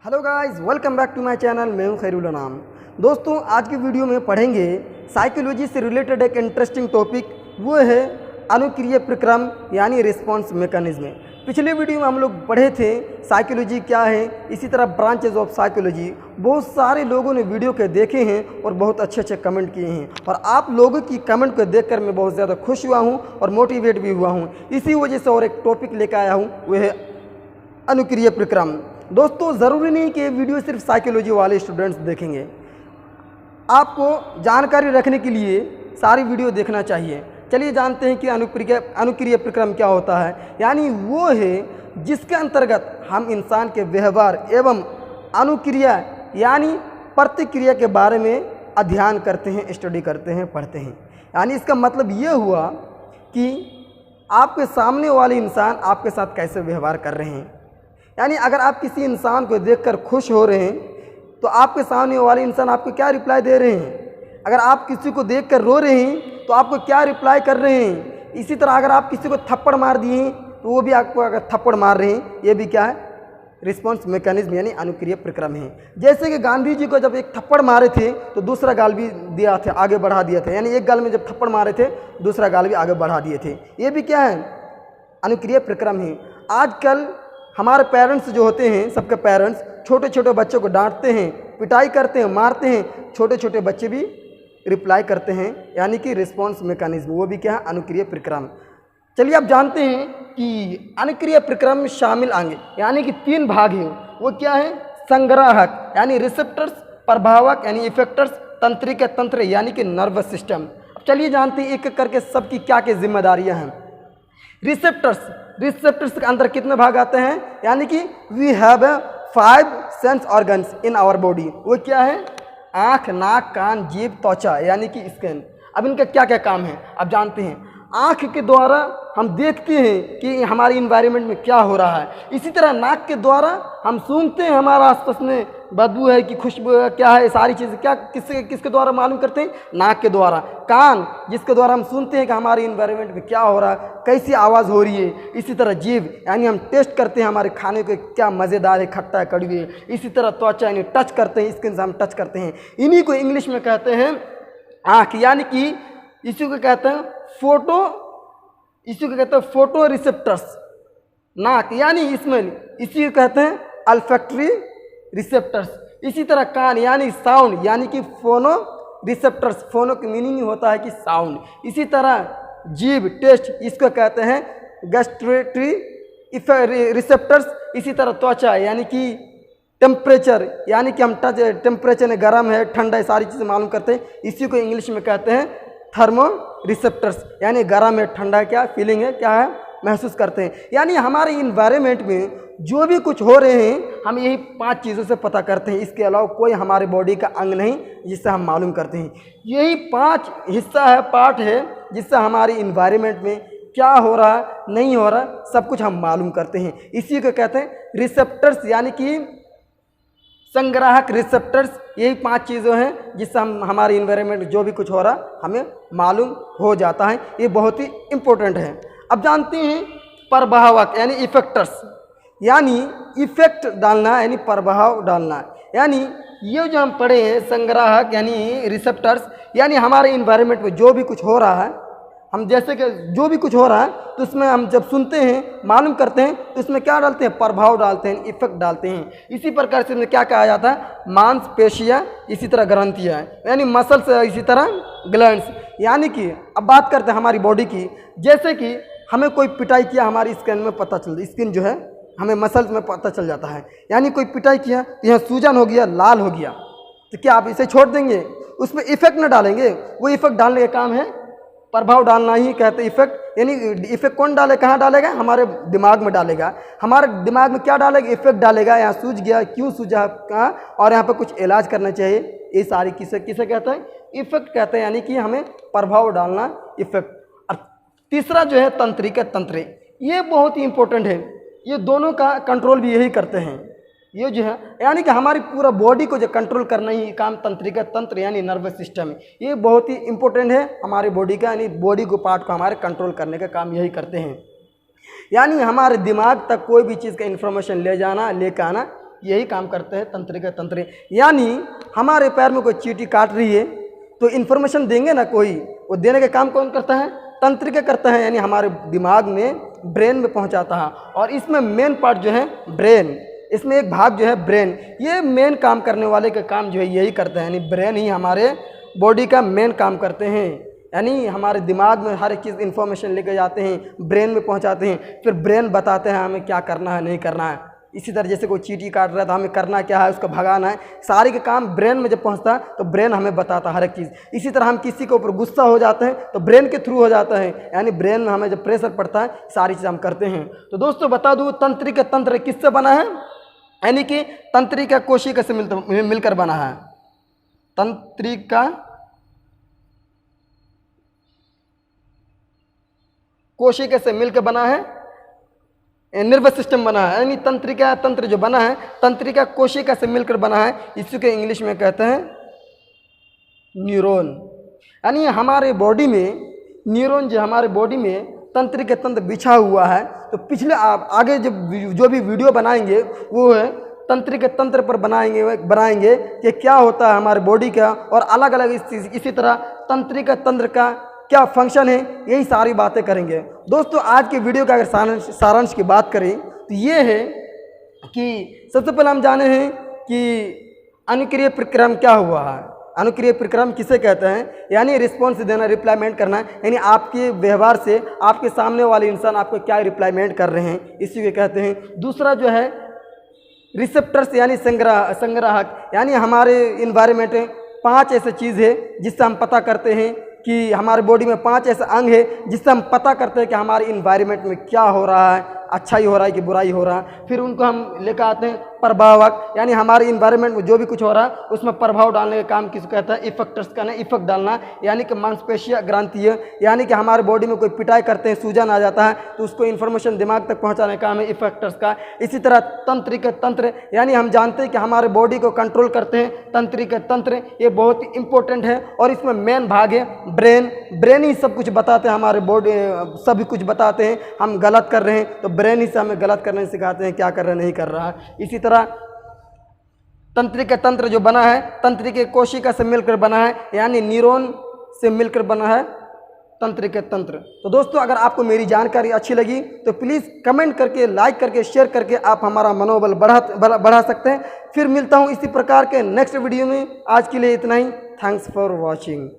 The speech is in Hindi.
Hello guys, welcome back to my channel. मैं हूं खैरुल नाम। दोस्तों, आज की वीडियो में पढ़ेंगे साइकोलॉजी से रिलेटेड एक इंटरेस्टिंग टॉपिक, वो है अनुक्रिय प्रक्रम यानी रिस्पॉन्स मैकेनिज्म। पिछले वीडियो में हम लोग पढ़े थे साइकोलॉजी क्या है, इसी तरह ब्रांचेज ऑफ साइकोलॉजी। बहुत सारे लोगों ने वीडियो के देखे हैं और बहुत अच्छे अच्छे कमेंट किए हैं, और आप लोगों की कमेंट को देखकर मैं बहुत ज़्यादा खुश हुआ हूँ और मोटिवेट भी हुआ हूँ। इसी वजह से और एक टॉपिक लेकर आया हूँ, वह है अनुक्रिय प्रक्रम। दोस्तों, ज़रूरी नहीं कि ये वीडियो सिर्फ साइकोलॉजी वाले स्टूडेंट्स देखेंगे। आपको जानकारी रखने के लिए सारी वीडियो देखना चाहिए। चलिए जानते हैं कि अनुक्रिय प्रक्रम क्या होता है। यानी वो है जिसके अंतर्गत हम इंसान के व्यवहार एवं अनुक्रिया यानी प्रतिक्रिया के बारे में अध्ययन करते हैं, स्टडी करते हैं, पढ़ते हैं। यानी इसका मतलब ये हुआ कि आपके सामने वाले इंसान आपके साथ कैसे व्यवहार कर रहे हैं। यानी अगर आप किसी इंसान को देखकर खुश हो रहे हैं तो आपके सामने वाले इंसान आपको क्या रिप्लाई दे रहे हैं। अगर आप किसी को देखकर रो रहे हैं तो आपको क्या रिप्लाई कर रहे हैं। इसी तरह अगर आप किसी को थप्पड़ मार दिए हैं तो वो भी आपको अगर थप्पड़ मार रहे हैं, ये भी क्या है, रिस्पॉन्स मैकेनिज्म यानी अनुक्रिय प्रक्रम है। जैसे कि गांधी जी को जब एक थप्पड़ मारे थे तो दूसरा गाल भी दिया था, आगे बढ़ा दिया था। यानी एक गाल में जब थप्पड़ मारे थे दूसरा गाल भी आगे बढ़ा दिए थे। ये भी क्या है, अनुक्रिय प्रक्रम है। आजकल हमारे पेरेंट्स जो होते हैं, सबके पेरेंट्स छोटे छोटे बच्चों को डांटते हैं, पिटाई करते हैं, मारते हैं। छोटे छोटे बच्चे भी रिप्लाई करते हैं, यानी कि रिस्पॉन्स मैकेनिज्म, वो भी क्या है, अनुक्रिय प्रक्रम। चलिए आप जानते हैं कि अनुक्रिय प्रक्रम में शामिल अंग यानी कि 3 भाग हैं। वो क्या है, संग्राहक यानी रिसेप्टर्स, प्रभावक यानी इफेक्टर्स, तंत्रिका तंत्र यानी कि नर्वस सिस्टम। अब चलिए जानते हैं एक एक करके सबकी क्या क्या जिम्मेदारियां हैं। रिसेप्टर्स के अंदर कितने भाग आते हैं, यानी कि we have 5 sense organs in our body. वो क्या है, आँख, नाक, कान, जीभ, त्वचा यानी कि स्किन। अब इनका क्या क्या काम है आप जानते हैं। आँख के द्वारा हम देखते हैं कि हमारे इन्वायरमेंट में क्या हो रहा है। इसी तरह नाक के द्वारा हम सूंघते हैं हमारा आसपास में बदबू है कि खुशबू है, क्या है, सारी चीज़ें क्या किसके द्वारा मालूम करते हैं, नाक के द्वारा। कान, जिसके द्वारा हम सुनते हैं कि हमारे इन्वायरमेंट में क्या हो रहा है, कैसी आवाज़ हो रही है। इसी तरह जीभ यानी हम टेस्ट करते हैं हमारे खाने को क्या मज़ेदार है, खट्टा है, कड़वी है। इसी तरह त्वचा यानी टच करते हैं, स्किन से हम टच करते हैं। इन्हीं को इंग्लिश में कहते हैं आँख, यानी कि इसी को कहते हैं फोटो रिसेप्टर्स। नाक यानी इसमें इसी को कहते हैं अल्फैक्टरी रिसेप्टर्स। इसी तरह कान यानी साउंड यानी कि फोनो रिसेप्टर्स। फोनो की मीनिंग होता है कि साउंड। इसी तरह जीभ टेस्ट, इसको कहते हैं गैस्ट्रेटरी रिसेप्टर्स। इसी तरह त्वचा यानी कि टेम्परेचर यानी कि हम टच, टेम्परेचर में गर्म है, ठंडा है, सारी चीज़ें मालूम करते हैं। इसी को इंग्लिश में कहते हैं थर्मो रिसेप्टर्स, यानी गर्म है, ठंडा है, क्या फीलिंग है, क्या है, महसूस करते हैं। यानी हमारे इन्वायरमेंट में जो भी कुछ हो रहे हैं हम यही 5 चीज़ों से पता करते हैं। इसके अलावा कोई हमारे बॉडी का अंग नहीं जिससे हम मालूम करते हैं। यही 5 हिस्सा है, पार्ट है, जिससे हमारे इन्वायरमेंट में क्या हो रहा है, नहीं हो रहा, सब कुछ हम मालूम करते हैं। इसी को कहते हैं रिसेप्टर्स यानी कि संग्राहक रिसेप्टर्स। यही 5 चीज़ें हैं जिससे हम हमारे इन्वायरमेंट में जो भी कुछ हो रहा हमें मालूम हो जाता है। ये बहुत ही इम्पोर्टेंट है। अब जानते हैं प्रभावक यानी इफेक्टर्स, यानी इफेक्ट डालना यानी प्रभाव डालना। यानी ये जो हम पढ़े हैं संग्राहक यानी रिसेप्टर्स, यानी हमारे इन्वायरमेंट में जो भी कुछ हो रहा है, हम जैसे कि जो भी कुछ हो रहा है तो उसमें हम जब सुनते हैं, मालूम करते हैं, तो इसमें क्या डालते हैं, प्रभाव डालते हैं, इफेक्ट डालते हैं। इसी प्रकार से क्या कहा जाता है, मांसपेशियाँ, इसी तरह ग्रंथियाँ यानी मसल्स, इसी तरह ग्लैंड्स। यानी कि अब बात करते हैं हमारी बॉडी की। जैसे कि हमें कोई पिटाई किया, हमारी स्किन में पता चलता, स्किन जो है हमें मसल्स में पता चल जाता है। यानी कोई पिटाई किया तो यहाँ सूजन हो गया, लाल हो गया, तो क्या आप इसे छोड़ देंगे, उसमें इफेक्ट न डालेंगे? वो इफेक्ट डालने का काम है, प्रभाव डालना ही कहते हैं इफेक्ट। यानी इफेक्ट कौन डाले, कहाँ डालेगा, हमारे दिमाग में डालेगा। हमारे दिमाग में क्या डालेगा, इफेक्ट डालेगा। यहाँ सूज गया, क्यों सूझा, कहाँ, और यहाँ पर कुछ इलाज करना चाहिए। ये सारी किसे कहते हैं, इफेक्ट कहते हैं। यानी कि हमें प्रभाव डालना, इफेक्ट। और तीसरा जो है तंत्रिका तंत्र, ये बहुत ही इंपॉर्टेंट है। ये दोनों का कंट्रोल भी यही करते हैं। ये जो है यानी कि हमारी पूरा बॉडी को जो कंट्रोल करना ही काम तंत्रिका तंत्र यानी नर्वस सिस्टम है। ये बहुत ही इंपॉर्टेंट है हमारे बॉडी का, यानी बॉडी को, पार्ट को हमारे कंट्रोल करने का काम यही करते हैं। यानी हमारे दिमाग तक कोई भी चीज़ का इन्फॉर्मेशन ले जाना लेकर आना, यही काम करते हैं तंत्रिका तंत्र। यानी हमारे पैर में कोई चींटी काट रही है तो इन्फॉर्मेशन देंगे ना कोई, वो देने का काम कौन करता है? तंत्रिका करता है, यानी हमारे दिमाग में ब्रेन में पहुंचाता है। और इसमें मेन पार्ट जो है ब्रेन, इसमें एक भाग जो है ब्रेन, ये मेन काम करने वाले का काम जो है यही करते हैं, यानी ब्रेन ही हमारे बॉडी का मेन काम करते हैं। यानी हमारे दिमाग में हर एक चीज़ इन्फॉर्मेशन लेके जाते हैं, ब्रेन में पहुंचाते हैं, फिर ब्रेन बताते हैं हमें क्या करना है नहीं करना है। इसी तरह जैसे कोई चींटी काट रहा है तो हमें करना क्या है, उसको भगाना है, सारे के काम ब्रेन में जब पहुंचता है तो ब्रेन हमें बताता है हर एक चीज़। इसी तरह हम किसी के ऊपर गुस्सा हो जाते हैं तो ब्रेन के थ्रू हो जाता है, यानी ब्रेन में हमें जब प्रेशर पड़ता है सारी चीज़ हम करते हैं। तो दोस्तों बता दूँ तंत्रिका तंत्र किससे बना है, यानी कि तंत्रिका कोशिका से मिलकर बना है। तंत्रिका कोशिका से मिलकर बना है, नर्वस सिस्टम बना है। यानी तंत्रिका तंत्र जो बना है तंत्रिका कोशिका से मिलकर बना है, इसी को इंग्लिश में कहते हैं न्यूरॉन। यानी हमारे बॉडी में न्यूरॉन जो हमारे बॉडी में तंत्रिका तंत्र बिछा हुआ है। तो पिछले आप आगे जब जो भी वीडियो बनाएंगे वो है तंत्रिका तंत्र पर बनाएंगे कि क्या होता है हमारे बॉडी का, और अलग अलग इसी तरह तंत्रिका तंत्र का क्या फंक्शन है, यही सारी बातें करेंगे। दोस्तों आज के वीडियो का अगर सारांश की बात करें तो ये है कि सबसे पहले हम जाने हैं कि अनुक्रिया प्रक्रम क्या हुआ है। अनुक्रिया प्रक्रम किसे कहते हैं, यानी रिस्पॉन्स देना, रिप्लाईमेंट करना, यानी आपके व्यवहार से आपके सामने वाले इंसान आपको क्या रिप्लाईमेंट कर रहे हैं, इसी को कहते हैं। दूसरा जो है रिसेप्टर्स यानी संग्राहक, यानी हमारे इन्वायरमेंट में 5 ऐसे चीज़ है जिससे हम पता करते हैं कि हमारे बॉडी में 5 ऐसे अंग है जिससे हम पता करते हैं कि हमारे इन्वायरमेंट में क्या हो रहा है, अच्छा ही हो रहा है कि बुरा ही हो रहा है। फिर उनको हम लेकर आते हैं प्रभावक, यानी हमारे इन्वायरमेंट में जो भी कुछ हो रहा है उसमें प्रभाव डालने का काम किसको कहता है, इफेक्टर्स का ना, इफेक्ट डालना, यानी कि मांसपेशिया ग्रंथि, यानी कि हमारे बॉडी में कोई पिटाई करते हैं, सूजन आ जाता है तो उसको इन्फॉर्मेशन दिमाग तक पहुंचाने का काम है इफेक्टर्स का। इसी तरह तंत्रिका तंत्र, यानी हम जानते हैं कि हमारे बॉडी को कंट्रोल करते हैं तंत्रिका तंत्र, ये बहुत ही इंपॉर्टेंट है। और इसमें मेन भाग है ब्रेन, ब्रेन ही सब कुछ बताते हैं, हमारे बॉडी सभी कुछ बताते हैं। हम गलत कर रहे हैं तो ब्रेन ही से हमें गलत करने सिखाते हैं, क्या कर रहे हैं नहीं कर रहा है। इसी तरह तंत्रिका तंत्र जो बना है तंत्रिका कोशिका से मिलकर बना है, यानी न्यूरॉन से मिलकर बना है तंत्रिका तंत्र। तो दोस्तों अगर आपको मेरी जानकारी अच्छी लगी तो प्लीज़ कमेंट करके, लाइक करके, शेयर करके आप हमारा मनोबल बढ़ा सकते हैं। फिर मिलता हूँ इसी प्रकार के नेक्स्ट वीडियो में। आज के लिए इतना ही। Thanks for watching.